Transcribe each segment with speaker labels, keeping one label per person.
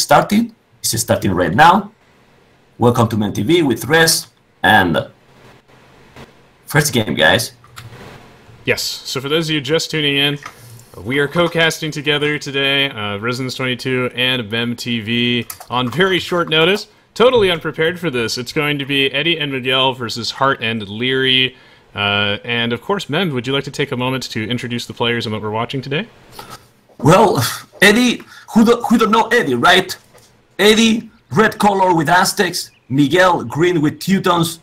Speaker 1: starting. It's starting right now. Welcome to MembTV with Res, and first game, guys.
Speaker 2: Yes, so for those of you just tuning in, we are co-casting together today, Resonance22 and MembTV on very short notice. Totally unprepared for this. It's going to be Edie and Miguel versus Hearttt and Lierey. And of course, Mem, would you like to take a moment to introduce the players and what we're watching today?
Speaker 1: Well, Edie, who don't know Edie, right? Edie, red color with Aztecs, Miguel, green with Teutons,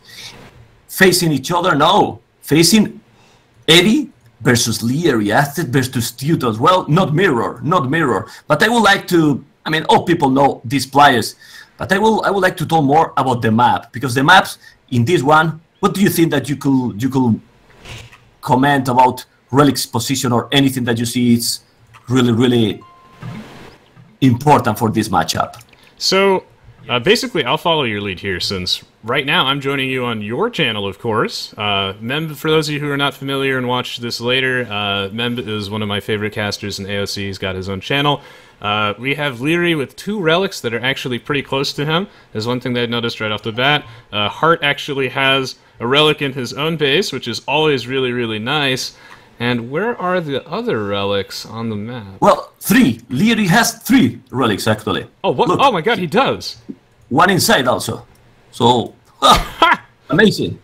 Speaker 1: facing each other. No, facing Edie versus Lierey, Aztec versus Teutons. Well, not mirror. But I would like to, I mean, all people know these players, but I would like to talk more about the map, because the maps in this one, what do you think that you could comment about Relic's position or anything that you see is really important for this matchup?
Speaker 2: So, basically, I'll follow your lead here, since right now I'm joining you on your channel, of course. Mem, for those of you who are not familiar and watch this later, Mem is one of my favorite casters in AOC. He's got his own channel. We have Lierey with 2 relics that are actually pretty close to him. There's one thing that I noticed right off the bat. Hearttt actually has a relic in his own base, which is always really nice. And where are the other relics on the map?
Speaker 1: Well, 3. Lierey has 3 relics, actually.
Speaker 2: Oh, what?
Speaker 1: Look,
Speaker 2: oh my god, he does!
Speaker 1: One inside also. So, amazing.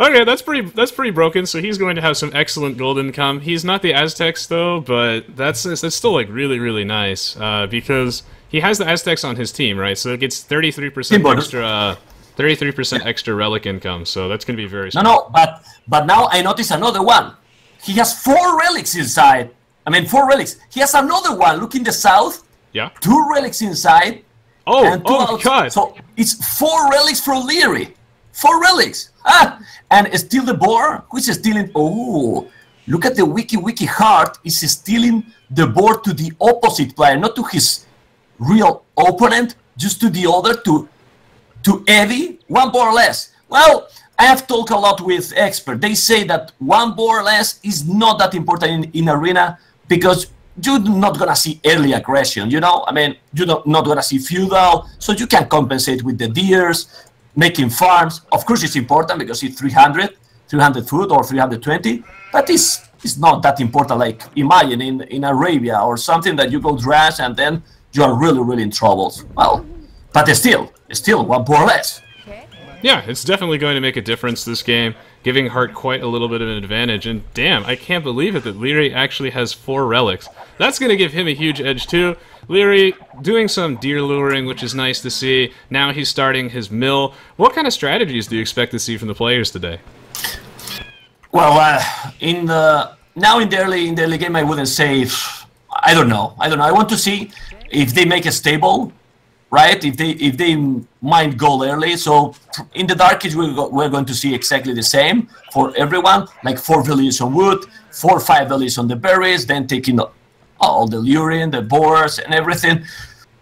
Speaker 2: Okay, that's pretty broken, so he's going to have some excellent gold income. He's not the Aztecs, though, but that's still, like, really nice, because he has the Aztecs on his team, right? So it gets 33% extra... 33% extra relic income, so that's going to be very smart.
Speaker 1: No, but now I notice another one. He has 4 relics inside. I mean, 4 relics. He has another one. Look in the south.
Speaker 2: Yeah.
Speaker 1: 2 relics inside.
Speaker 2: Oh,
Speaker 1: and 2
Speaker 2: my god.
Speaker 1: So it's 4 relics for Lierey. 4 relics. And still the board. Who is stealing? Oh, look at the wiki Hearttt is stealing the board to the opposite player, not to his real opponent, just to the other, to Edie. 1 board less. Well, I have talked a lot with experts. They say that 1 board less is not that important in arena, because you're not gonna see early aggression, you know? I mean, you're not gonna see Feudal, so you can compensate with the deers, making farms. Of course it's important because it's 300 food or 320, but it's not that important. Like, imagine in Arabia or something that you go drash and then you are really in troubles. Well, but still 1 board less.
Speaker 2: Yeah, it's definitely going to make a difference this game, giving Hearttt quite a little bit of an advantage. And damn, I can't believe it that Lierey actually has 4 relics. That's going to give him a huge edge too. Lierey doing some deer luring, which is nice to see. Now he's starting his mill. What kind of strategies do you expect to see from the players today?
Speaker 1: Well, in the early game, I wouldn't say. I don't know. I want to see if they make a stable. Right, if they mine gold early, so in the Dark Age we're going to see exactly the same for everyone, like 4 values on wood, 4 or 5 values on the berries, then taking all the luring, the boars, and everything.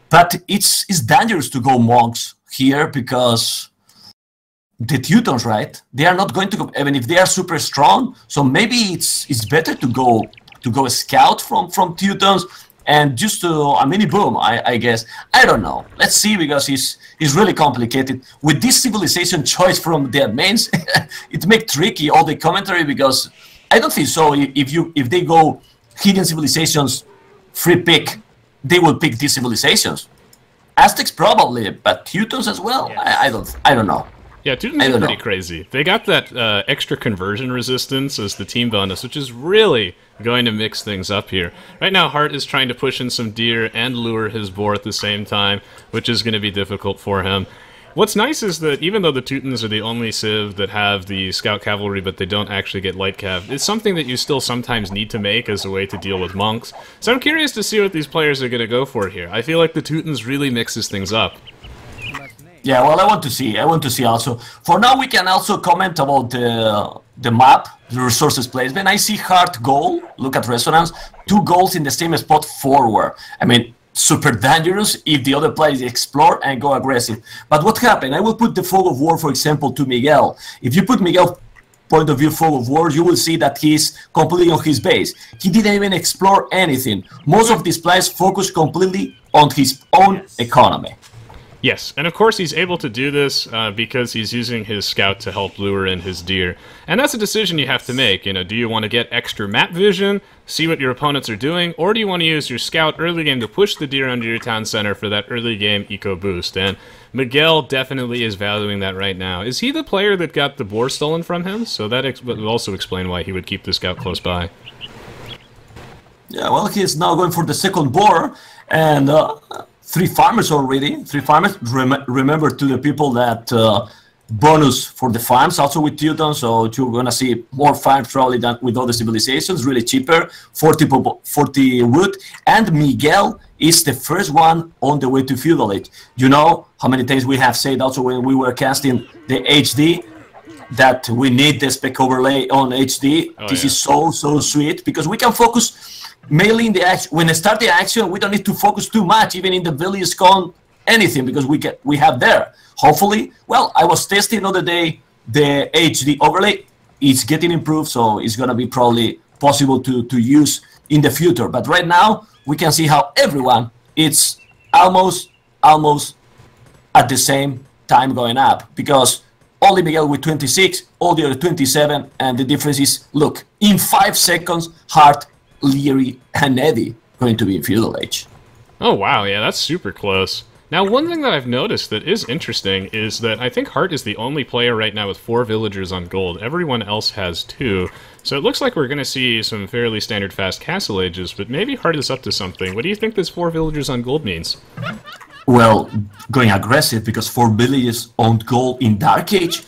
Speaker 1: But it's dangerous to go monks here, because the Teutons, right? They are not going to go, even if they are super strong. So maybe it's better to go scout from Teutons. And just a mini boom, I guess. I don't know. Let's see, because it's really complicated. With this civilization choice from the admins, it makes tricky all the commentary, because I don't think so. If they go hidden civilizations, free pick, they will pick these civilizations. Aztecs probably, but Teutons as well.
Speaker 2: Yes.
Speaker 1: I don't know.
Speaker 2: Yeah, Teutons are pretty crazy. They got that extra conversion resistance as the team bonus, which is really going to mix things up here. Right now, Hearttt is trying to push in some deer and lure his boar at the same time, which is going to be difficult for him. What's nice is that even though the Teutons are the only civ that have the scout cavalry, but they don't actually get light cav, it's something that you still sometimes need to make as a way to deal with monks. So I'm curious to see what these players are going to go for here. I feel like the Teutons really mixes things up.
Speaker 1: Yeah, well, I want to see also. For now, we can also comment about the map, the resources placement. I see Hearttt goal. Look at Resonance. 2 goals in the same spot forward. I mean, super dangerous if the other players explore and go aggressive. But what happened? I will put the fog of war, for example, to Miguel. If you put Miguel point of view full of wars, you will see that he's completely on his base. He didn't even explore anything. Most of these players focus completely on his own economy.
Speaker 2: Yes, and of course he's able to do this because he's using his scout to help lure in his deer. And that's a decision you have to make. You know, do you want to get extra map vision, see what your opponents are doing, or do you want to use your scout early game to push the deer under your town center for that early game eco boost? And Miguel definitely is valuing that right now. Is he the player that got the boar stolen from him? So that would also explain why he would keep the scout close by.
Speaker 1: Yeah, well, he is now going for the second boar, and 3 farmers already. 3 farmers. Remember to the people that bonus for the farms also with Teuton, so you're gonna see more farms probably than with other civilizations, really cheaper, 40 wood, and Miguel is the first one on the way to Feudal Age. You know how many times we have said also when we were casting the HD that we need the spec overlay on HD. This is so sweet because we can focus mainly in the action. When I start the action, we don't need to focus too much, even in the village con anything, because we have there. Hopefully, well, I was testing the other day the HD overlay. It's getting improved, so it's gonna be probably possible to use in the future. But right now, we can see how everyone it's almost at the same time going up, because only Miguel with 26, all the other 27, and the difference is, look, in 5 seconds, Hearttt, Lierey, and Edie going to be in Feudal Age.
Speaker 2: Oh wow, yeah, that's super close. Now, one thing that I've noticed that is interesting is that I think Hearttt is the only player right now with 4 villagers on gold. Everyone else has 2. So it looks like we're going to see some fairly standard fast castle ages, but maybe Hearttt is up to something. What do you think this 4 villagers on gold means?
Speaker 1: Well, going aggressive, because 4 villages on gold in Dark Age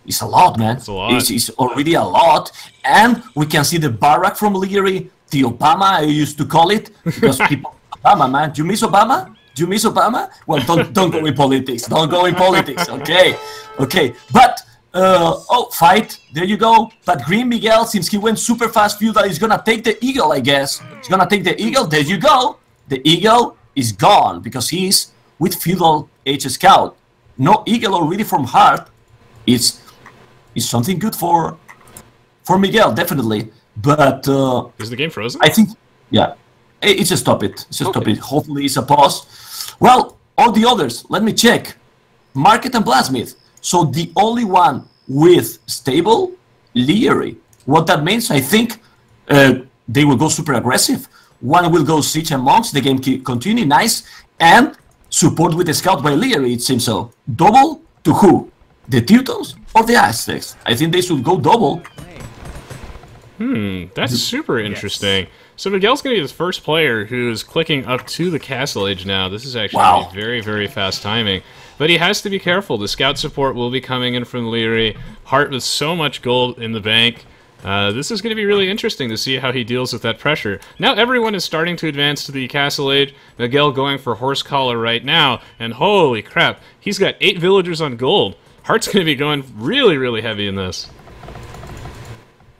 Speaker 1: is a lot, man.
Speaker 2: It's a lot.
Speaker 1: It's already a lot. And we can see the barrack from Lierey, the Obama, I used to call it, because people, Obama, man. Do you miss Obama? Do you miss Obama? Well, don't go in politics. Don't go in politics, okay? Okay, but, fight, there you go. But Green Miguel, since he went super fast Feudal, is gonna take the eagle, I guess. He's gonna take the eagle, there you go. The eagle is gone, because he's with Feudal Age Scout. No eagle already from Hearttt. It's something good for Miguel, definitely. But,
Speaker 2: is the game frozen?
Speaker 1: I think, yeah. It's a stop it. It's a stop it. Hopefully it's a pause. Well, all the others, let me check. Market and Blacksmith. So the only one with stable, Lierey. What that means, I think they will go super aggressive. One will go Siege and Monks, the game continue, nice. And support with the Scout by Lierey, it seems so. Double to who? The Teutons or the Aztecs? I think they should go double.
Speaker 2: That's super interesting. So Miguel's going to be the first player who's clicking up to the Castle Age now. This is actually very, very fast timing. But he has to be careful. The scout support will be coming in from Lierey. Hearttt with so much gold in the bank. This is going to be really interesting to see how he deals with that pressure. Now everyone is starting to advance to the Castle Age. Miguel going for Horse Collar right now. And holy crap, he's got 8 villagers on gold. Heartt's going to be going really, really heavy in this.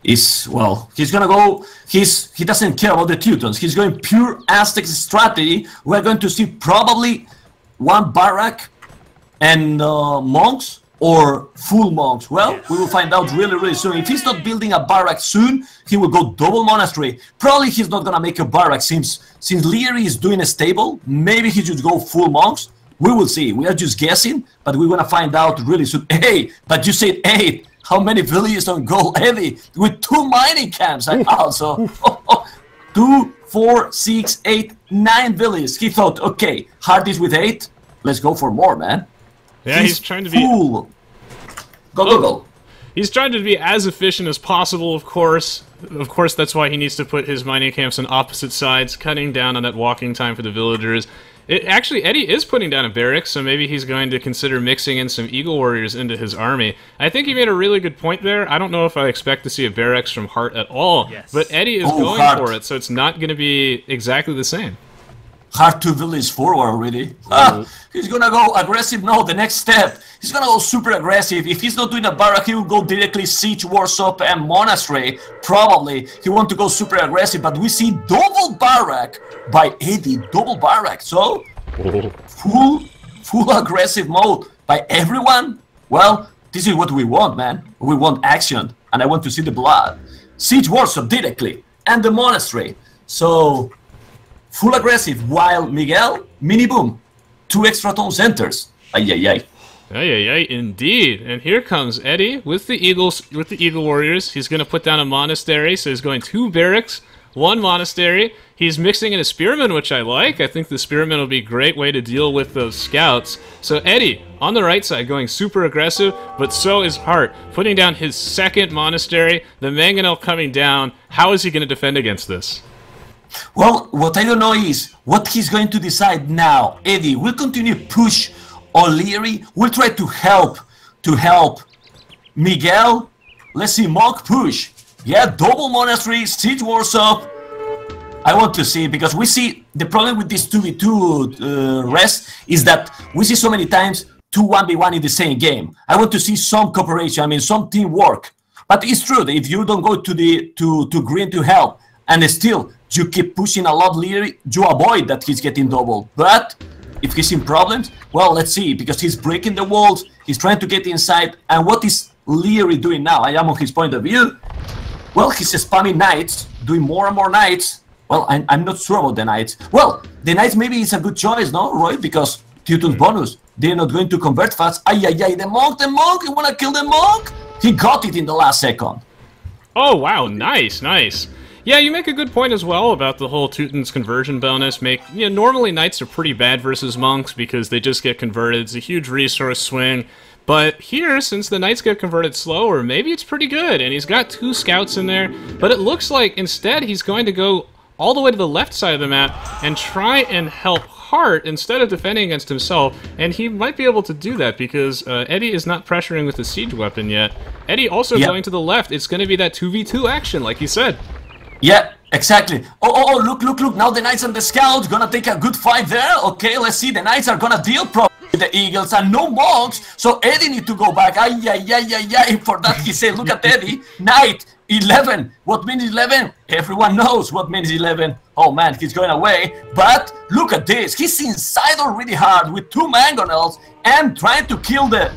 Speaker 1: He's gonna go, he doesn't care about the Teutons, he's going pure Aztec strategy. We're going to see probably 1 barrack and monks, or full monks. Well, we will find out really, really soon. If he's not building a barrack soon, he will go double monastery. Probably he's not gonna make a barrack since Lierey is doing a stable. Maybe he should go full monks. We will see, we are just guessing, but we're gonna find out really soon. Hey, but you said 8. How many villages on gold, Edie? With 2 mining camps, I also. 2, 4, 6, 8, 9 villages. He thought, okay, Hearttt is with 8. Let's go for more, man.
Speaker 2: Yeah, he's trying to be...
Speaker 1: Go, go.
Speaker 2: He's trying to be as efficient as possible, of course. Of course, that's why he needs to put his mining camps on opposite sides, cutting down on that walking time for the villagers. Actually, Edie is putting down a barracks, so maybe he's going to consider mixing in some Eagle Warriors into his army. I think he made a really good point there. I don't know if I expect to see a barracks from Hearttt at all, but Edie is going for it, so it's not going to be exactly the same.
Speaker 1: Hearttt 2 village forward already. He's gonna go aggressive now, the next step. He's gonna go super aggressive. If he's not doing a barrack, he will go directly Siege, Warsaw, and Monastery. Probably. He want to go super aggressive, but we see double barrack by Edie. Double barrack. So, full aggressive mode by everyone. Well, This is what we want, man. We want action, and I want to see the blood. Siege Workshop directly, and the monastery. So, full aggressive, while Miguel, mini boom. 2 extra tone centers. Ay, ay, ay.
Speaker 2: Ay, ay, ay, indeed. And here comes Edie with the Eagles, with the Eagle Warriors. He's going to put down a monastery, so he's going 2 barracks, 1 monastery. He's mixing in a spearman, which I like. I think the spearman will be a great way to deal with those scouts. So Edie, on the right side, going super aggressive, but so is Hearttt, putting down his 2nd monastery. The mangonel coming down. How is he going to defend against this?
Speaker 1: Well, what I don't know is what he's going to decide now. Edie will continue push on Lierey. We'll try to help Miguel. Let's see, Monk push. Yeah, double monastery, siege workshop. I want to see, because we see the problem with this 2v2 rest is that we see so many times 2 1v1 in the same game. I want to see some cooperation, I mean some teamwork. But it's true that if you don't go to green to help, and still you keep pushing a lot Lierey, you avoid that he's getting doubled. But if he's in problems, well, let's see, because he's breaking the walls, he's trying to get inside, and what is Lierey doing now? I am on his point of view. Well, he's spamming knights, doing more and more knights. Well, I'm not sure about the knights. Well, the knights maybe is a good choice, no, Roy? Because Teuton's bonus, they're not going to convert fast. Ay, ay, ay, the monk, you wanna kill the monk? He got it in the last second.
Speaker 2: Oh, wow, nice, nice. Yeah, you make a good point as well about the whole Teuton's conversion bonus. Normally knights are pretty bad versus monks because they just get converted. It's a huge resource swing. But here, since the knights get converted slower, maybe it's pretty good. And he's got 2 scouts in there. But it looks like instead he's going to go all the way to the left side of the map and try and help Hearttt instead of defending against himself. And he might be able to do that because Edie is not pressuring with the siege weapon yet. Edie also going to the left. It's going to be that 2v2 action, like you said.
Speaker 1: Yeah, exactly. Oh, look. Now the knights and the scouts gonna take a good fight there. Okay, let's see. The knights are gonna deal properly with the eagles and no monks. So Edie need to go back. Ay, ay, ay, ay, ay. For that he said, look at Edie. Knight, 11. What means 11? Everyone knows what means 11. Oh man, he's going away. But look at this. He's inside already hard with 2 mangonels and trying to kill the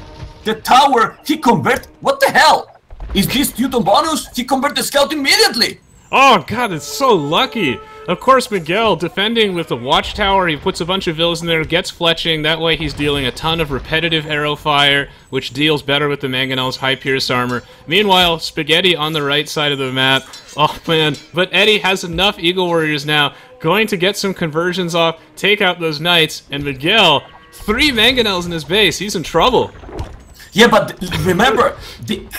Speaker 1: tower. He convert. What the hell? Is this Teuton bonus? He convert the scout immediately.
Speaker 2: Oh god, it's so lucky! Of course, Miguel, defending with the watchtower, he puts a bunch of villas in there, gets fletching, that way he's dealing a ton of repetitive arrow fire, which deals better with the mangonel's high pierce armor. Meanwhile, Spaghetti on the right side of the map, oh man, but Edie has enough Eagle Warriors now, going to get some conversions off, take out those knights, and Miguel, 3 mangonels in his base, he's in trouble.
Speaker 1: Yeah, but remember,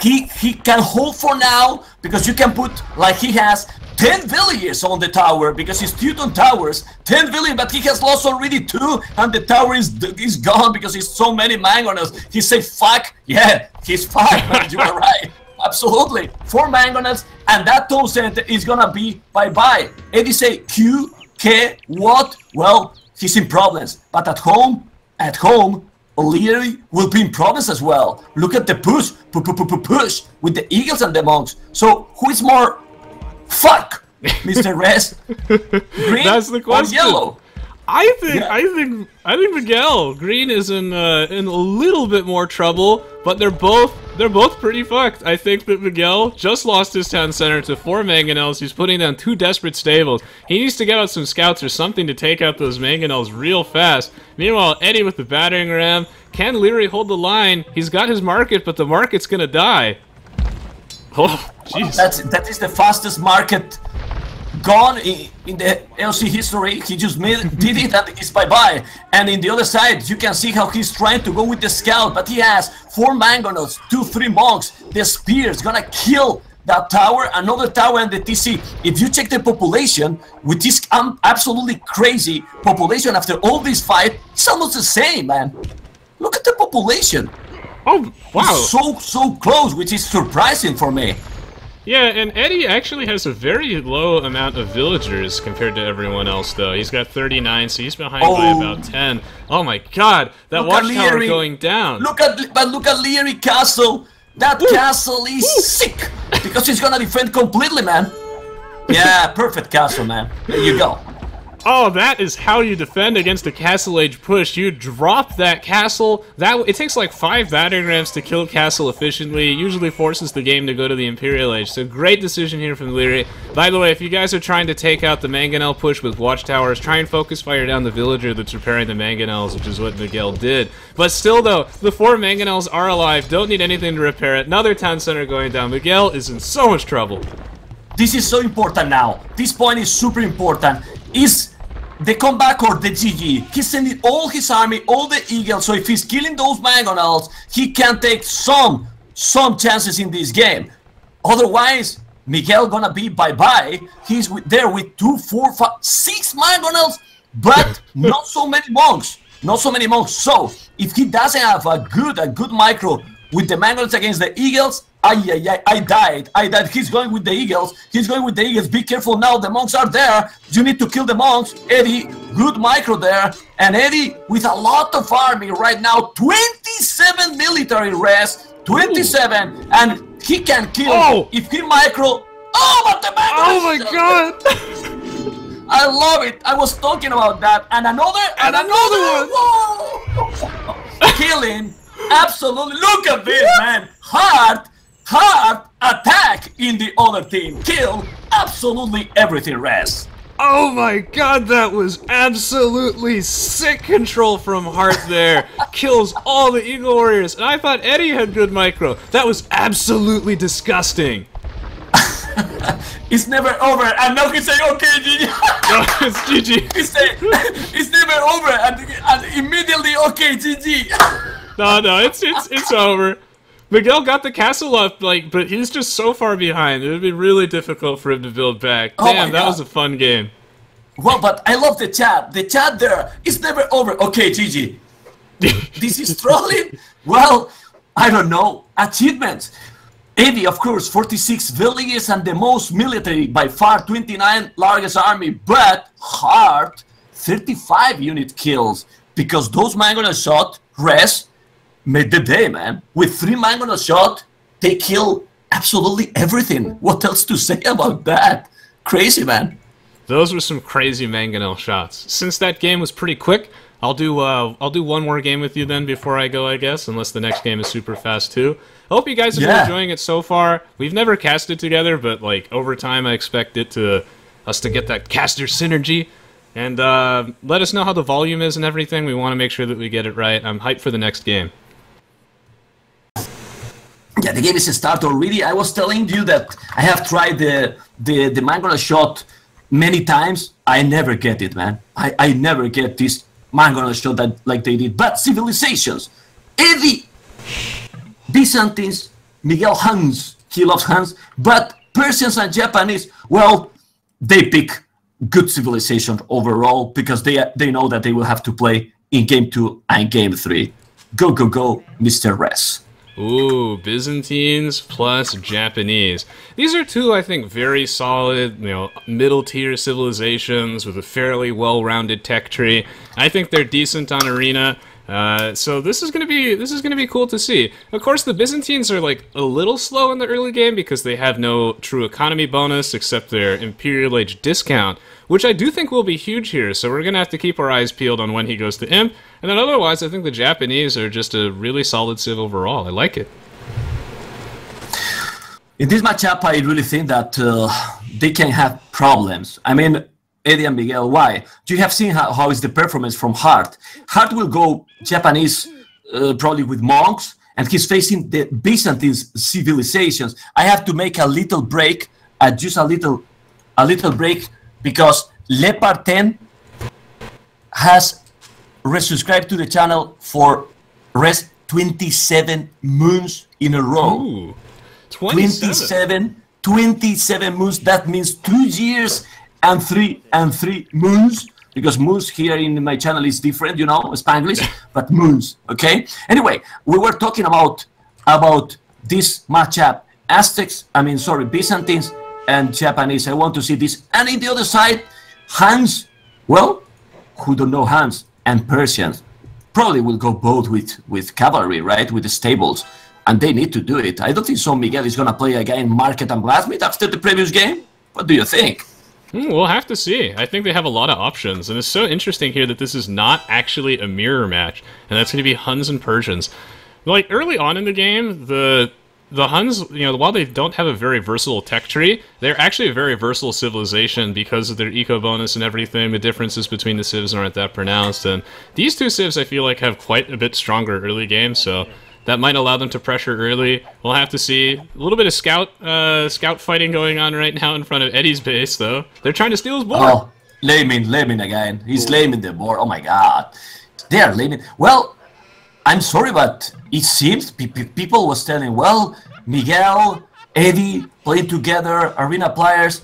Speaker 1: he can hold for now, because you can put, like he has, 10 villagers on the tower, because he's Teuton towers, 10 villagers, but he has lost already 2, and the tower is gone, because he's so many mangonels. He said, fuck, yeah, he's fine, man, you are right. Absolutely, 4 mangonels, and that town center is gonna be bye-bye. Edie say, Q, K, what? Well, he's in problems, but at home, Lierey will be in problems as well. Look at the push with the eagles and the monks. So who is more fuck, Mr. Res? Green
Speaker 2: That's the question.
Speaker 1: or yellow?
Speaker 2: I think Miguel. Green is in a little bit more trouble, but they're both pretty fucked. I think that Miguel just lost his town center to 4 mangonels. He's putting down 2 desperate stables. He needs to get out some scouts or something to take out those mangonels real fast. Meanwhile, Edie with the battering ram. Can Lierey hold the line? He's got his market, but the market's gonna die. Oh, jeez.
Speaker 1: That is the fastest market gone in the LC history. He just did it and it's bye-bye. And in the other side, you can see how he's trying to go with the scout, but he has 4 mangonels, 2-3 monks. The spear is gonna kill that tower, another tower, and the TC. If you check the population, with this absolutely crazy population after all this fight, it's almost the same, man. Look at the population.
Speaker 2: Oh, wow.
Speaker 1: It's so close, which is surprising for me.
Speaker 2: Yeah, and Edie actually has a very low amount of villagers compared to everyone else, though. He's got 39, so he's behind by about 10. Oh my god, that watchtower going down.
Speaker 1: Look at Lierey castle. That castle is sick because he's gonna defend completely, man. Yeah, perfect castle, man. There you go.
Speaker 2: Oh, that is how you defend against a Castle Age push. You drop that castle. It takes like 5 battering rams to kill castle efficiently. It usually forces the game to go to the Imperial Age. So great decision here from Lierey. By the way, if you guys are trying to take out the mangonel push with watchtowers, try and focus fire down the villager that's repairing the mangonels, which is what Miguel did. But still though, the 4 mangonels are alive, don't need anything to repair it. Another town center going down. Miguel is in so much trouble.
Speaker 1: This is so important now. This point is super important. Is the comeback or the GG? He's sending all his army, all the eagles, so if he's killing those mangonels, he can take some chances in this game. Otherwise, Miguel gonna be bye-bye. He's there with 2, 4, 5, 6 mangonels, but not so many monks. Not so many monks. So, if he doesn't have a good micro with the mangonels against the eagles, I died. He's going with the eagles. Be careful now. The monks are there. You need to kill the monks. Edie, good micro there. And Edie with a lot of army right now. 27 military res. 27. Ooh. And he can kill if he micro. Oh, but the mangonels.
Speaker 2: Oh my god.
Speaker 1: I love it. I was talking about that. And another one. Killing. Absolutely. Look at this, man. Hearttt attack in the other team. Kill absolutely everything rest.
Speaker 2: Oh my god, that was absolutely sick control from Hearttt there. Kills all the Eagle Warriors. And I thought Edie had good micro. That was absolutely disgusting.
Speaker 1: It's never over. And now he's saying, okay, GG.
Speaker 2: No, it's GG.
Speaker 1: He's saying, it's never over. And immediately, okay, GG.
Speaker 2: No, it's over. Miguel got the castle up, but he's just so far behind. It would be really difficult for him to build back. Damn, that was a fun game.
Speaker 1: Well, but I love the chat. The chat there is never over. Okay, GG. This is trolling? Well, I don't know. Achievements. Edie, of course, 46 villages and the most military by far, 29 largest army. But Hearttt, 35 unit kills because those mangonel shot rest. Made the day, man. With 3 mangonel shot, they kill absolutely everything. What else to say about that? Crazy, man.
Speaker 2: Those were some crazy mangonel shots. Since that game was pretty quick, I'll do one more game with you then before I go, I guess, unless the next game is super fast too. I hope you guys have been enjoying it so far. We've never casted together, but over time I expect us to get that caster synergy. And let us know how the volume is and everything. We want to make sure that we get it right. I'm hyped for the next game.
Speaker 1: Yeah, the game is started already. I was telling you that I have tried the mangonel shot many times. I never get it, man. I never get this mangonel shot that like they did. But civilizations, Edie, Byzantines, Miguel Huns, he loves Huns. But Persians and Japanese, well, they pick good civilization overall because they know that they will have to play in game 2 and game 3. Go, Mr. Res.
Speaker 2: Ooh, Byzantines plus Japanese. These are 2, I think, very solid, middle-tier civilizations with a fairly well-rounded tech tree. I think they're decent on Arena. So this is gonna be cool to see. Of course, the Byzantines are a little slow in the early game because they have no true economy bonus except their Imperial Age discount, which I do think will be huge here. So we're gonna have to keep our eyes peeled on when he goes to Imp. And then otherwise, I think the Japanese are just a really solid civ overall. I like it.
Speaker 1: In this matchup, I really think that they can have problems. I mean, Edie and Miguel, why? You have seen how is the performance from Hearttt. Hearttt will go Japanese probably with monks, and he's facing the Byzantine civilizations. I have to make a little break, just a little break, because Leopard 10 has resubscribed to the channel for 27 moons in a row.
Speaker 2: Ooh, 27
Speaker 1: moons. That means 2 years and 3 moons, because moons here in my channel is different, Spanglish, but moons, okay? Anyway, we were talking about this matchup, Byzantines and Japanese. I want to see this. And in the other side, Huns, well, who don't know Huns, and Persians probably will go both with cavalry, right, with the stables, and they need to do it. I don't think so Miguel is going to play again Market and Blacksmith after the previous game. What do you think?
Speaker 2: We'll have to see. I think they have a lot of options, and it's so interesting here that this is not actually a mirror match, and that's going to be Huns and Persians. Like, early on in the game, the Huns, you know, while they don't have a very versatile tech tree, they're actually a very versatile civilization because of their eco bonus and everything. The differences between the civs aren't that pronounced, and these two civs, I feel like, have quite a bit stronger early game, so that might allow them to pressure early. We'll have to see. A little bit of scout fighting going on right now in front of Eddie's base, though. They're trying to steal his board.
Speaker 1: Oh, laming again. He's laming the board. Oh my god. They are laming. Well, I'm sorry, but it seems people was telling, well, Miguel, Edie playing together, arena players.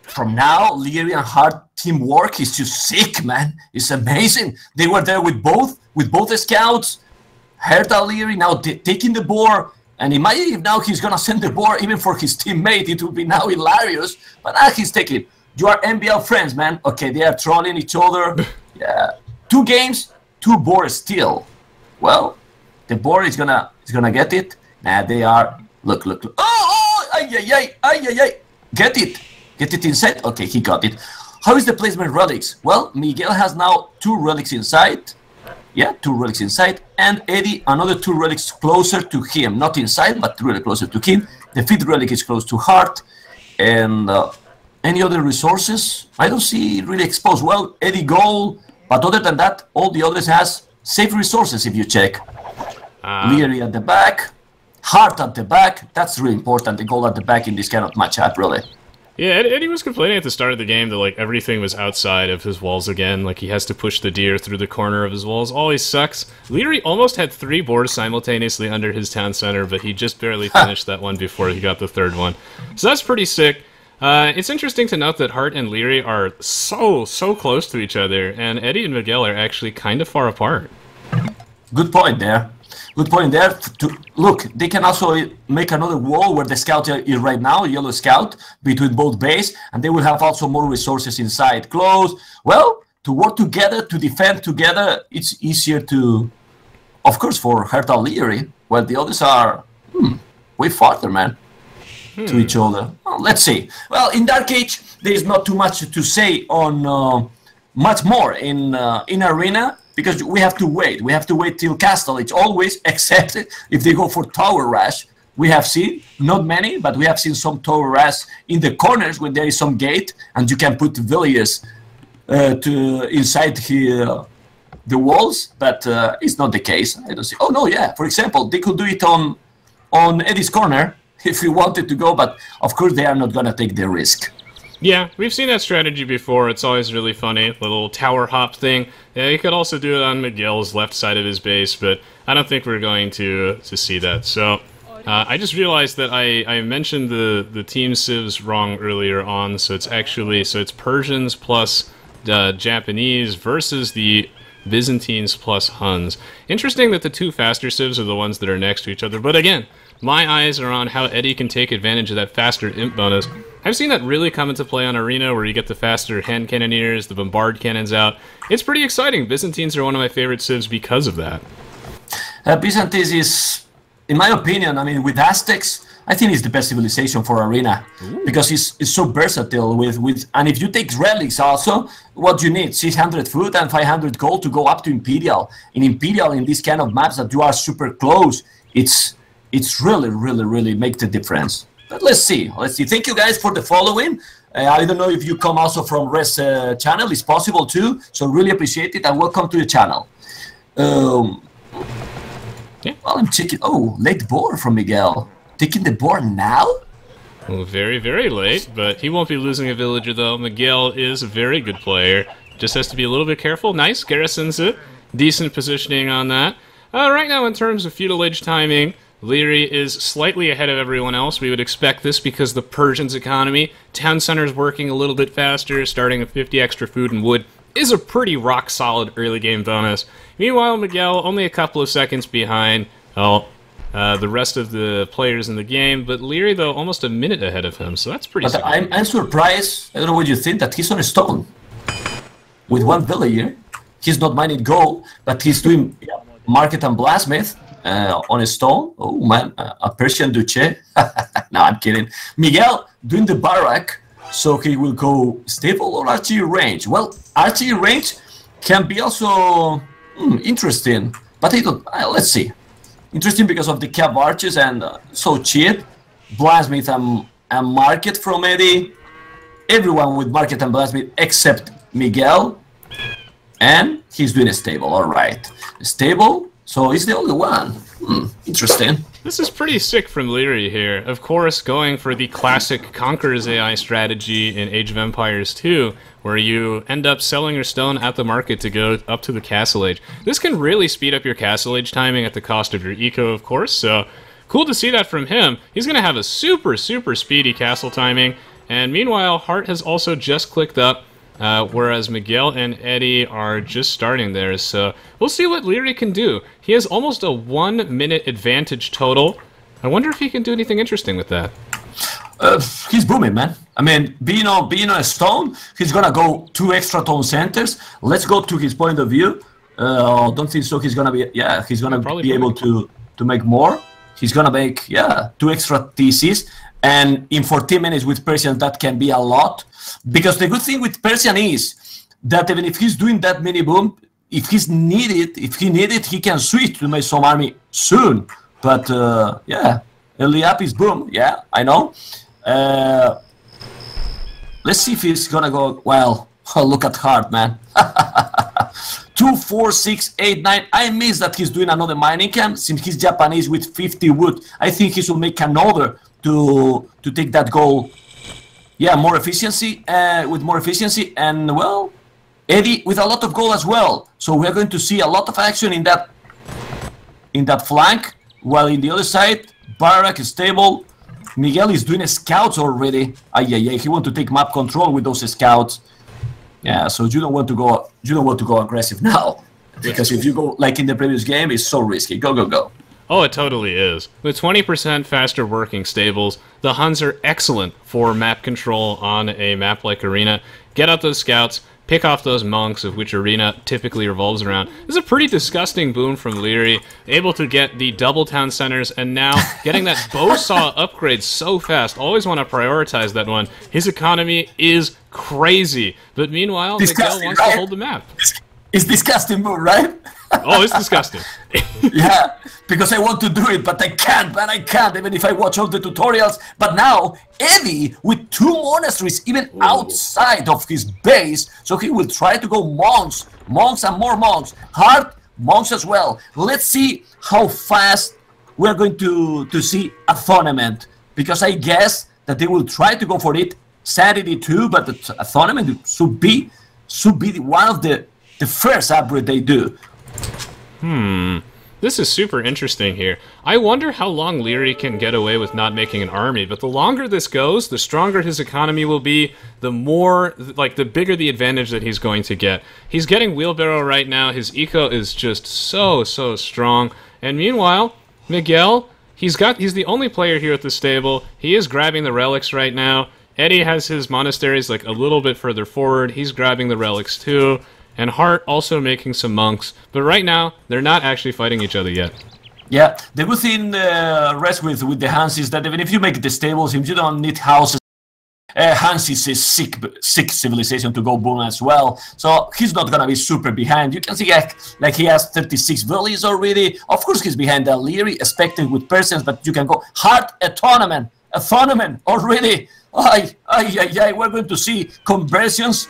Speaker 1: From now, Lierey and Hearttt teamwork is just sick, man. It's amazing. They were there with both the scouts. Hearttt and Lierey now taking the board, and imagine if now he's gonna send the board even for his teammate. It would be now hilarious, but now he's taking. You are NBL friends, man. Okay, they are trolling each other. Yeah, 2 games, 2 boards still. Well, the board is gonna get it. Nah, they are. Look. Oh, ay. Get it inside. Okay, he got it. How is the placement relics? Well, Miguel has now 2 relics inside. Yeah, 2 relics inside, and Edie another 2 relics closer to him, not inside, but really closer to him. The 5th relic is close to Hearttt, and any other resources? I don't see really exposed. Well, Edie goal, but other than that, all the others has safe resources if you check. Lierey at the back, Hearttt at the back. That's really important. The goal at the back in this kind of matchup, really.
Speaker 2: Yeah, Eddie was complaining at the start of the game that, like, everything was outside of his walls again. Like, he has to push the deer through the corner of his walls. Always sucks. Lierey almost had 3 boards simultaneously under his town center, but he just barely finished that one before he got the 3rd one. So that's pretty sick. It's interesting to note that Hearttt and Lierey are so close to each other, and Edie and Miguel are actually kind of far apart.
Speaker 1: Good point there. Good point there. Look, they can also make another wall where the scout is right now, yellow scout, between both base, and they will have also more resources inside. Close. Well, to work together, to defend together, it's easier to, of course, for Hearttt and Lierey, while the others are way farther, man, to each other. Well, let's see. Well, in Dark Age, there is not too much to say on much more in Arena, because we have to wait. We have to wait till Castle. It's always, except if they go for Tower Rush. We have seen, not many, but we have seen some Tower Rush in the corners when there is some gate, and you can put villagers inside the walls, but it's not the case. I don't see. Oh, no, yeah. For example, they could do it on Eddie's corner if we wanted to go, but of course they are not going to take the risk.
Speaker 2: Yeah, we've seen that strategy before. It's always really funny, the little tower hop thing. Yeah, you could also do it on Miguel's left side of his base, but I don't think we're going to see that. So I just realized that I mentioned the team civs wrong earlier on. So it's Persians plus Japanese versus the Byzantines plus Huns. Interesting that the 2 faster civs are the ones that are next to each other. But again, my eyes are on how Edie can take advantage of that faster imp bonus. I've seen that really come into play on Arena, where you get the faster hand cannoneers, the bombard cannons out. It's pretty exciting. Byzantines are one of my favorite civs because of that.
Speaker 1: Byzantines is, in my opinion, I mean, with Aztecs, I think it's the best civilization for Arena. Ooh. Because it's so versatile and if you take relics also, what you need, 600 food and 500 gold to go up to Imperial. In Imperial, in these kind of maps that you are super close, it's really make the difference. But let's see. Thank you guys for the following. I don't know if you come also from Res channel. It's possible too. So really appreciate it, and welcome to the channel.
Speaker 2: Yeah.
Speaker 1: Well, I'm checking. Oh, late board from Miguel. Taking the board now?
Speaker 2: Well, very, very late, but he won't be losing a villager though. Miguel is a very good player. Just has to be a little bit careful. Nice, garrisons it. Decent positioning on that. Right now, in terms of feudal age timing, Lierey is slightly ahead of everyone else. We would expect this because the Persians' economy, town center's working a little bit faster, starting with 50 extra food and wood is a pretty rock-solid early game bonus. Meanwhile, Miguel only a couple of seconds behind the rest of the players in the game, but Lierey, though, almost a minute ahead of him, so that's pretty
Speaker 1: But I'm surprised, I don't know what you think, that he's on a stone. With 1 villager, he's not mining gold, but he's doing market and blacksmith. On a stone. Oh man, a Persian duce. No, I'm kidding. Miguel doing the barrack. So he will go stable or archery range? Well, archery range can be also interesting, but I don't. Let's see. Interesting because of the cap arches and so cheap. Blasmith and Market from Edie. Everyone with Market and Blasmith except Miguel. And he's doing a stable, alright. Stable, so he's the only one. Interesting.
Speaker 2: This is pretty sick from Lierey here. Of course, going for the classic Conqueror's AI strategy in Age of Empires 2, where you end up selling your stone at the market to go up to the Castle Age. This can really speed up your Castle Age timing at the cost of your eco, of course, so cool to see that from him. He's going to have a super speedy castle timing, and meanwhile, Hearttt has also just clicked up, whereas Miguel and Edie are just starting there, so we'll see what Lierey can do. He has almost a 1 minute advantage total. I wonder if he can do anything interesting with that.
Speaker 1: He's booming, man. I mean, being on a stone, he's gonna go 2 extra tone centers. Let's go to his point of view. Don't think so. He's gonna be, he's gonna be able to make more. He's gonna make, 2 extra TCs, and in 14 minutes with Persian, that can be a lot. Because the good thing with Persian is that even if he's doing that mini boom, if he need it, he can switch to make some army soon. But early up is boom. Yeah, I know. Let's see if he's gonna go. Well, look at Hearttt, man. 2, 4, 6, 8, 9. I miss that he's doing another mining camp since he's Japanese with 50 wood. I think he should make another to take that goal. Yeah, more efficiency, with more efficiency, and well, Edie with a lot of goal as well. So we're going to see a lot of action in that flank, while in the other side, Barak is stable. Miguel is doing scouts already. He wants to take map control with those scouts. Yeah, so you don't want to go aggressive now, because if you go like in the previous game, it's so risky. Go.
Speaker 2: Oh, it totally is. With 20% faster working stables, the Huns are excellent for map control on a map like Arena. Get up those scouts, pick off those monks, of which Arena typically revolves around. This is a pretty disgusting boom from Lierey, able to get the double town centers, and now getting that bow saw upgrade so fast. Always want to prioritize that one. His economy is crazy, but meanwhile, Miguel wants to hold the map.
Speaker 1: It's disgusting move, right?
Speaker 2: Oh, it's disgusting.
Speaker 1: Yeah, because I want to do it, but I can't, man, I can't, even if I watch all the tutorials. But now, Edie, with 2 monasteries, even outside of his base, so he will try to go monks and more monks. Hearttt, monks as well. Let's see how fast we're going to see a tournament, because I guess that they will try to go for it Saturday too, but a tournament should be one of the first upgrade they do.
Speaker 2: This is super interesting here. I wonder how long Lierey can get away with not making an army, but the longer this goes, the stronger his economy will be, the more, like, the bigger the advantage that he's going to get. He's getting wheelbarrow right now, his eco is just so strong, and meanwhile, Miguel, he's the only player here at the stable, he is grabbing the relics right now. Edie has his monasteries, like, a little bit further forward, he's grabbing the relics too. And Hearttt also making some monks, but right now they're not actually fighting each other yet.
Speaker 1: Yeah, the good thing rests with the Hans is that even if you make the stables, if you don't need houses, Hans is a sick civilization to go boom as well, so he's not gonna be super behind. You can see like he has 36 villages already. Of course he's behind the Lierey, expected with Persians, but you can go Hearttt a tournament already. We're going to see conversions.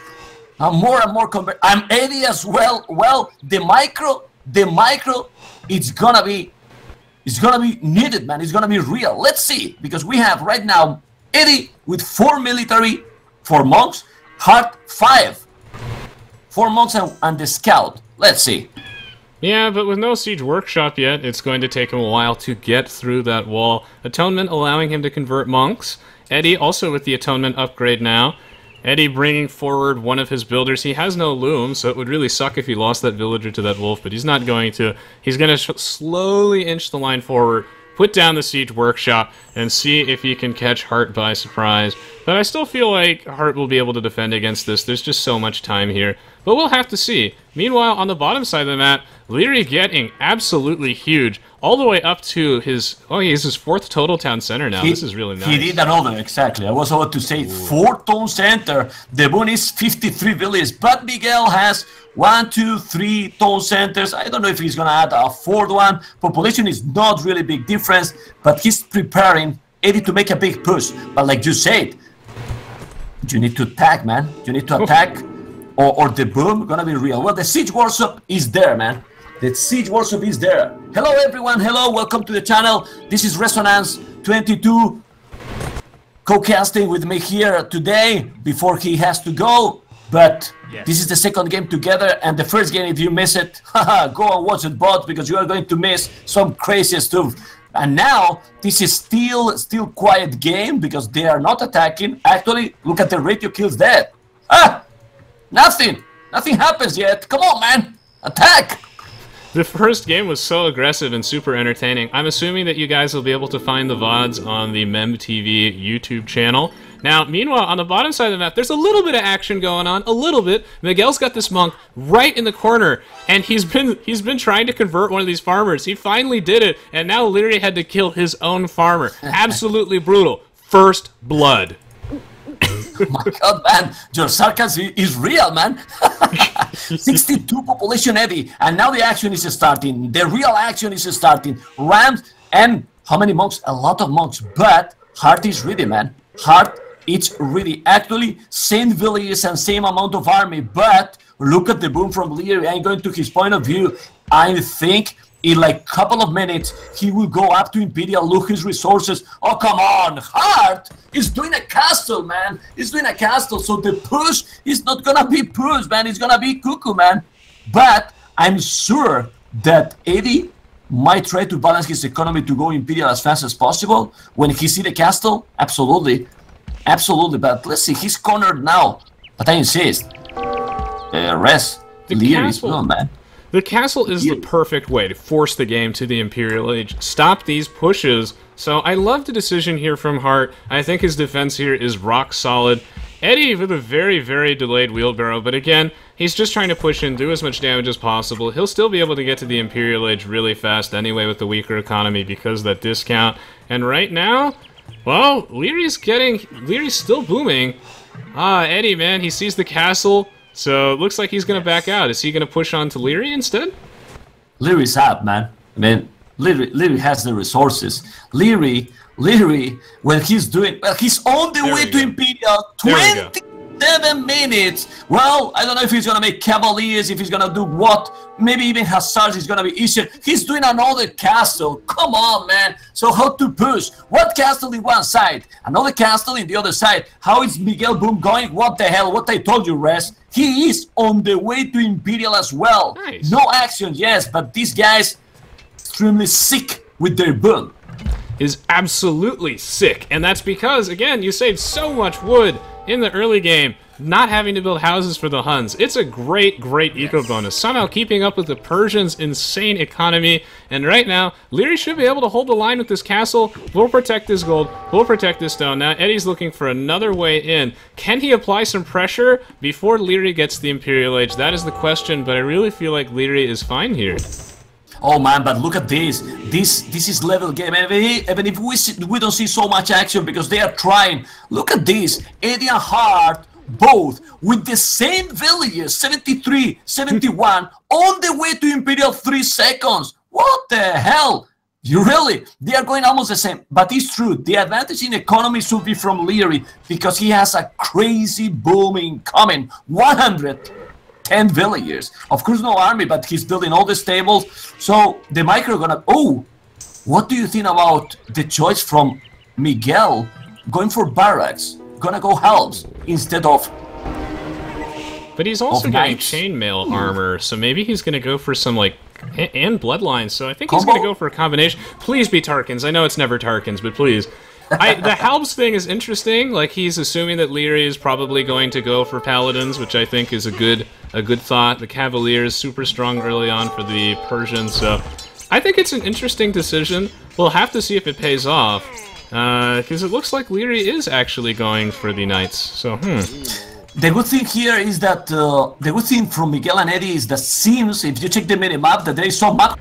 Speaker 1: More and more I'm Edie as well. Well, the micro, it's gonna be needed, man. It's gonna be real. Let's see, because we have right now Edie with 4 military, 4 monks, Hearttt 5, 4 monks and the scout. Let's see.
Speaker 2: Yeah, but with no siege workshop yet, it's going to take him a while to get through that wall. Atonement allowing him to convert monks. Edie also with the atonement upgrade now. Edie bringing forward one of his builders. He has no loom, so it would really suck if he lost that villager to that wolf, but he's not going to. He's going to slowly inch the line forward, put down the siege workshop, and see if he can catch Hearttt by surprise. But I still feel like Hearttt will be able to defend against this. There's just so much time here. But we'll have to see. Meanwhile, on the bottom side of the map, Lierey getting absolutely huge, all the way up to his... Oh, he's his 4th total town center now. This is really nice.
Speaker 1: He did another, exactly. I was about to say 4th town center. The boon is 53 villages, but Miguel has 1, 2, 3 town centers. I don't know if he's gonna add a 4th one. Population is not really big difference, but he's preparing Edie to make a big push. But like you said, you need to attack, man. You need to attack, or the boom gonna be real. Well, the siege workshop is there, man. The siege workshop is there. Hello, everyone. Hello, welcome to the channel. This is Resonance22 co-casting with me here today before he has to go. But this is the second game together, and the first game, if you miss it, go and watch it both, because you are going to miss some crazy stuff. And now this is still quiet game because they are not attacking. Actually, look at the ratio kills dead. Nothing happens yet. Come on, man, attack.
Speaker 2: The first game was so aggressive and super entertaining. I'm assuming that you guys will be able to find the VODs on the MembTV YouTube channel. Now, meanwhile, on the bottom side of the map, there's a little bit of action going on, a little bit. Miguel's got this monk right in the corner, and he's been trying to convert one of these farmers. He finally did it, and now Lierey had to kill his own farmer. Absolutely brutal. First blood.
Speaker 1: Oh my god, man, your sarcasm is real, man. 62 population Edie, and now the action is starting. The real action is starting. Rams, and how many monks? A lot of monks, but Hearttt is ready, man. Hearttt, it's ready. Actually, same villages and same amount of army, but look at the boom from Lierey. I'm going to his point of view. I think in like a couple of minutes, he will go up to Imperial, look his resources. Oh, come on. Hearttt is doing a castle, man. He's doing a castle, so the push is not gonna be push, man. It's gonna be cuckoo, man. But I'm sure that Edie might try to balance his economy to go Imperial as fast as possible. When he see the castle, absolutely. Absolutely, but let's see, he's cornered now. But I insist. Lierey is gone, man.
Speaker 2: The castle is the perfect way to force the game to the Imperial Age. Stop these pushes. So I love the decision here from Hearttt. I think his defense here is rock solid. Edie with a very, very delayed wheelbarrow, but again, he's just trying to push in, do as much damage as possible. He'll still be able to get to the Imperial Age really fast anyway with the weaker economy because of that discount. And right now, well, Lierey's still booming. Edie, man, he sees the castle. So it looks like he's going to back out. Is he going to push on to Lierey instead?
Speaker 1: Lierey's up, man. I mean, Lierey has the resources. Lierey, when he's doing... Well, he's on the way to Imperial. 27 minutes. Well, I don't know if he's going to make Cavaliers, if he's going to do what. Maybe even Hussars is going to be easier. He's doing another castle. Come on, man. So how to push? What castle in one side? Another castle in the other side. How is Miguel Boom going? What the hell? What I told you, Res. He is on the way to Imperial as well.
Speaker 2: Nice.
Speaker 1: No action, yes, but these guys extremely sick with their boom.
Speaker 2: Is absolutely sick, and that's because, again, you saved so much wood in the early game, not having to build houses for the Huns. It's a great, great eco bonus. Somehow keeping up with the Persians' insane economy, and right now, Lierey should be able to hold the line with this castle. We'll protect this gold, we'll protect this stone. Now, Edie's looking for another way in. Can he apply some pressure before Lierey gets the Imperial Age? That is the question, but I really feel like Lierey is fine here.
Speaker 1: Oh man, but look at this. This is level game. Even if we don't see so much action because they are trying. Look at this. Edie and Hearttt, both with the same villages, 73, 71, on the way to Imperial 3 seconds. What the hell? You really? They are going almost the same. But it's true. The advantage in economy should be from Lierey because he has a crazy booming coming. 110 villagers. Of course, no army, but he's building all the stables. So the micro gonna... Oh, what do you think about the choice from Miguel going for barracks? Gonna go helms instead of...
Speaker 2: But he's also getting chainmail armor, so maybe he's gonna go for some, like, and bloodlines, so I think he's gonna go for a combination. Please be Tarkans. I know it's never Tarkans, but please. The Halbs thing is interesting. Like, he's assuming that Lierey is probably going to go for Paladins, which I think is a good thought. The Cavaliers, super strong early on for the Persians, so I think it's an interesting decision. We'll have to see if it pays off, because it looks like Lierey is actually going for the Knights, so,
Speaker 1: the good thing here is that the good thing from Miguel and Edie is that seems, if you check the minimap, that there is so much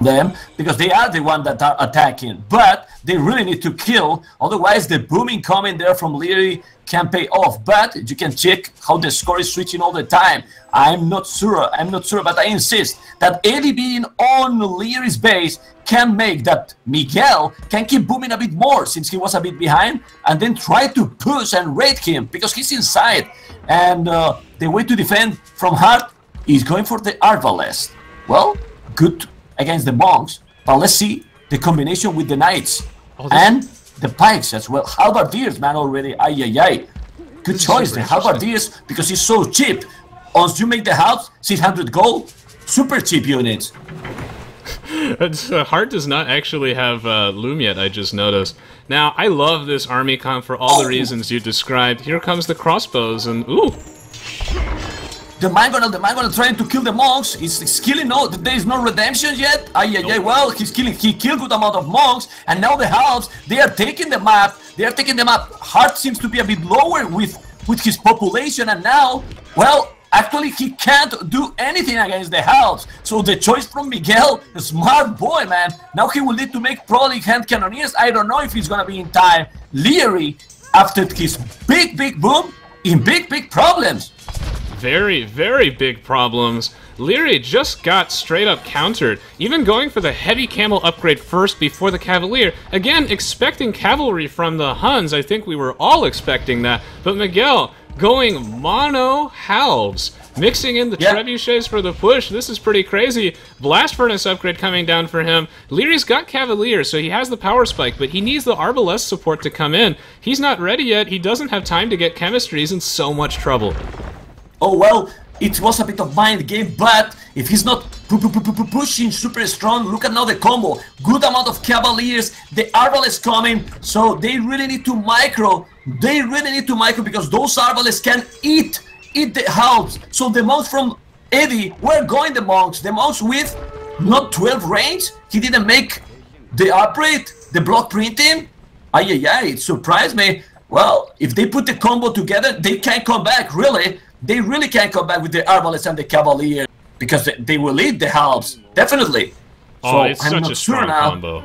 Speaker 1: them because they are the one that are attacking, but they really need to kill, otherwise the booming coming there from Lierey can pay off. But you can check how the score is switching all the time. I'm not sure, but I insist that Edie being on Lierey's base can make that Miguel can keep booming a bit more since he was a bit behind, and then try to push and raid him because he's inside. And the way to defend from Hearttt is going for the Arbalest. Well, good against the monks, but let's see the combination with the knights and the pikes as well. Halberdiers, man, already. Ay. Good choice, the Halberdiers, because it's so cheap. Once you make the house, 600 gold, super cheap units.
Speaker 2: Hearttt does not actually have loom yet, I just noticed. Now, I love this army comp for all the reasons you described. Here comes the crossbows, and ooh!
Speaker 1: The Mangonel trying to kill the monks. He's killing. No, there is no redemption yet. Well, he killed good amount of monks, and now the halves, they are taking the map. Hearttt seems to be a bit lower with his population, and now, well, actually he can't do anything against the halves. So the choice from Miguel, a smart boy, man. Now he will need to make probably hand cannoneers. I don't know if he's gonna be in time. Lierey, after his big boom, in big problems.
Speaker 2: Very, very big problems. Lierey just got straight up countered, even going for the heavy camel upgrade first before the cavalier. Again, expecting cavalry from the Huns. I think we were all expecting that. But Miguel going mono halves, mixing in the trebuchets for the push. This is pretty crazy. Blast furnace upgrade coming down for him. Lierey's got cavalier, so he has the power spike, but he needs the Arbalest support to come in. He's not ready yet. He doesn't have time to get chemistry. He's in so much trouble.
Speaker 1: Oh well, it was a bit of mind game, but if he's not pushing super strong, look at now the combo. Good amount of cavaliers, the Arbalest coming, so they really need to micro. Because those Arbalest can eat the halves. So the monks from Edie were going the monks with not 12 range. He didn't make the upgrade, the block printing. It surprised me. Well, if they put the combo together, they can't come back, really. They really can't come back with the Arbalest and the Cavalier because they will eat the halves, definitely.
Speaker 2: Oh, so it's such a strong combo.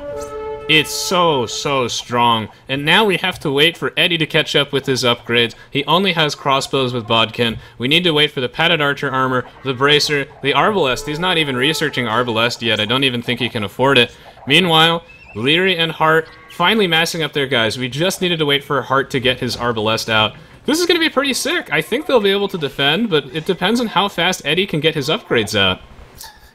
Speaker 2: It's so strong. And now we have to wait for Edie to catch up with his upgrades. He only has crossbows with Bodkin. We need to wait for the padded archer armor, the bracer, the Arbalest. He's not even researching Arbalest yet. I don't even think he can afford it. Meanwhile, Lierey and Hearttt finally massing up their guys. We just needed to wait for Hearttt to get his Arbalest out. This is going to be pretty sick. I think they'll be able to defend, but it depends on how fast Edie can get his upgrades out.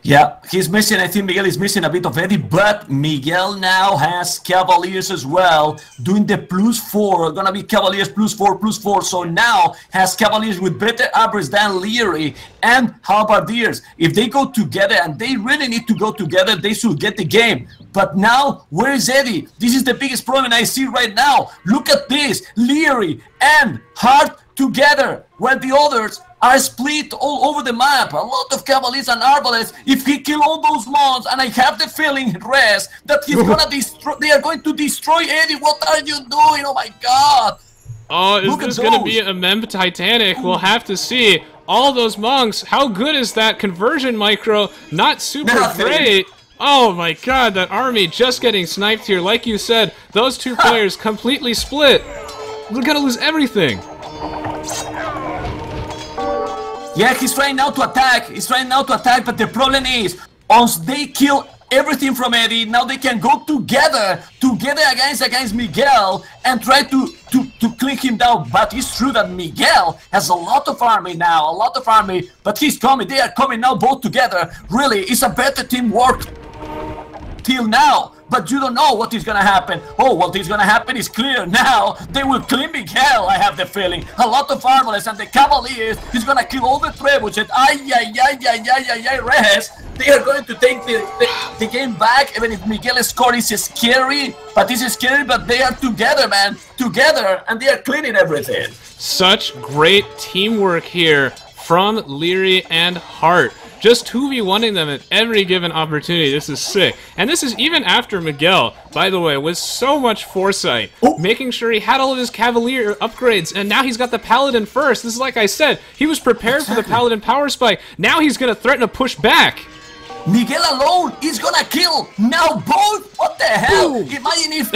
Speaker 1: Yeah, he's missing, I think Miguel is missing a bit of Edie, but Miguel now has Cavaliers as well, doing the +4, gonna be Cavaliers +4, so now has Cavaliers with better average than Lierey and Halberdiers. If they go together, and they really need to go together, they should get the game. But now, where is Edie? This is the biggest problem I see right now. Look at this, Lierey and Hearttt together, while the others are split all over the map. A lot of Cavaliers and Arbalests. If he kill all those mons, and I have the feeling, Res, that he's gonna destroy. They are going to destroy Edie. What are you doing? Oh my God!
Speaker 2: Oh, is this gonna be a Mem Titanic? We'll have to see. All those monks. How good is that conversion micro? Not super great. Oh my God, that army just getting sniped here. Like you said, those two players completely split. We're gonna lose everything.
Speaker 1: Yeah, he's trying now to attack. But the problem is, once they kill everything from Edie, now they can go together against Miguel and try to clean him down. But it's true that Miguel has a lot of army now, but he's coming. They are coming now both together. Really, it's a better teamwork till now. But you don't know what is gonna happen. Oh, what is gonna happen is clear now. They will clean Miguel, I have the feeling. A lot of Arbalests and the Cavaliers. He's gonna kill all the trebuchets. Res. They are going to take the game back, even if Miguel's score is scary. But it's scary, but they are together, man. Together, and they are cleaning everything.
Speaker 2: Such great teamwork here from Lierey and Hearttt. just 2v1ing them at every given opportunity. This is sick. And this is even after Miguel, by the way, with so much foresight, making sure he had all of his Cavalier upgrades, and now he's got the Paladin first. This is like I said, he was prepared for the Paladin power spike. Now he's going to threaten to push back.
Speaker 1: Miguel alone is gonna kill now both. What the hell? Ooh. Imagine if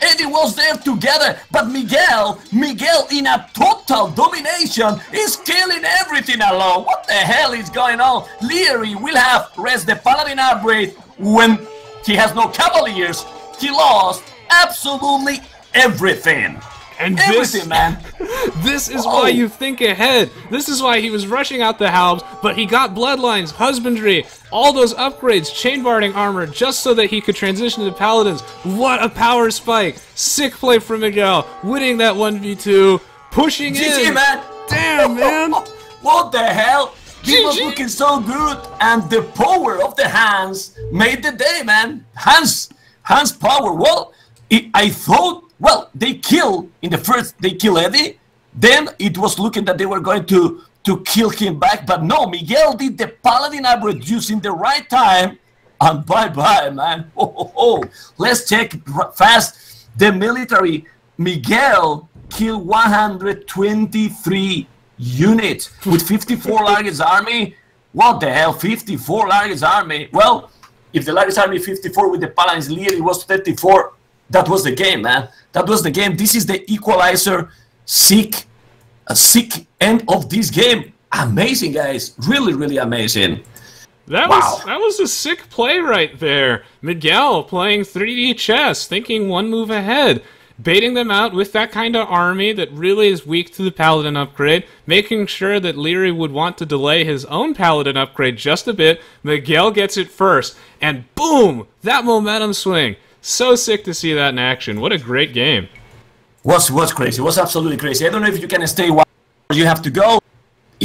Speaker 1: Edie was there together, but Miguel in a total domination is killing everything alone. What the hell is going on? Lierey will have rest the Paladin upgrade when he has no Cavaliers. He lost absolutely everything.
Speaker 2: And
Speaker 1: everything, man.
Speaker 2: This is why you think ahead. This is why he was rushing out the halves, but he got bloodlines, husbandry, all those upgrades, chain barding armor, just so that he could transition to paladins. What a power spike! Sick play from Miguel, winning that 1v2, pushing
Speaker 1: GG,
Speaker 2: in.
Speaker 1: Man.
Speaker 2: Damn, man.
Speaker 1: What the hell? He was looking so good, and the power of the hands made the day, man. Hands power. Well, I thought. Well, they kill in the first. They kill Edie. Then it was looking that they were going to kill him back, but no. Miguel did the Paladin upgrade using the right time, and bye, man. Let's check fast the military. Miguel killed 123 units with 54 largest army. What the hell? 54 largest army. Well, if the largest army 54 with the Paladins, Lierey was 34. That was the game, man. That was the game. This is the equalizer. Sick end of this game. Amazing, guys. Really, really amazing.
Speaker 2: That was a sick play right there. Miguel playing 3D chess, thinking one move ahead, baiting them out with that kind of army that really is weak to the Paladin upgrade, making sure that Lierey would want to delay his own Paladin upgrade just a bit. Miguel gets it first, and boom! That momentum swing. So sick to see that in action. What a great game.
Speaker 1: Was crazy. It was absolutely crazy. I don't know if you can stay while you have to go,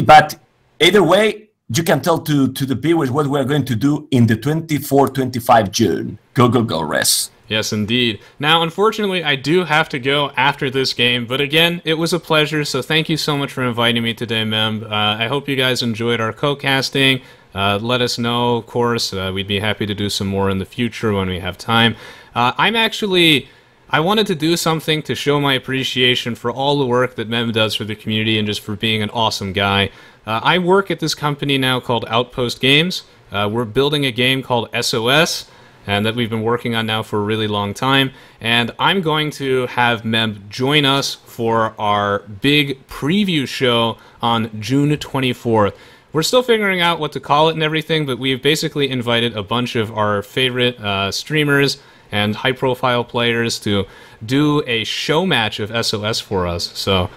Speaker 1: but either way, you can tell to the viewers what we're going to do in the 24-25 June. Go, Res.
Speaker 2: Yes, indeed. Now, unfortunately, I do have to go after this game, but again, it was a pleasure, so thank you so much for inviting me today, Mem. I hope you guys enjoyed our co-casting. Let us know, of course. We'd be happy to do some more in the future when we have time. I wanted to do something to show my appreciation for all the work that Mem does for the community and just for being an awesome guy. I work at this company now called Outpost Games. We're building a game called SOS, and that we've been working on now for a really long time. And I'm going to have Mem join us for our big preview show on June 24th. We're still figuring out what to call it and everything, but we've basically invited a bunch of our favorite streamers and high-profile players to do a show match of SOS for us. So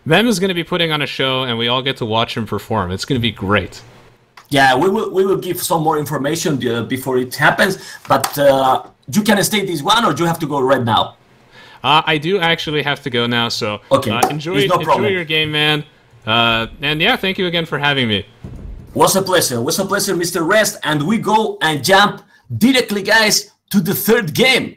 Speaker 2: Mem is going to be putting on a show, and we all get to watch him perform. It's going to be great.
Speaker 1: Yeah, we will give some more information before it happens, but you can stay this one, or do you have to go right now?
Speaker 2: I do actually have to go now, so
Speaker 1: okay.
Speaker 2: Enjoy your game, man. And yeah, thank you again for having me.
Speaker 1: Was a pleasure, Mr. Rest, and we go and jump directly, guys, to the third game.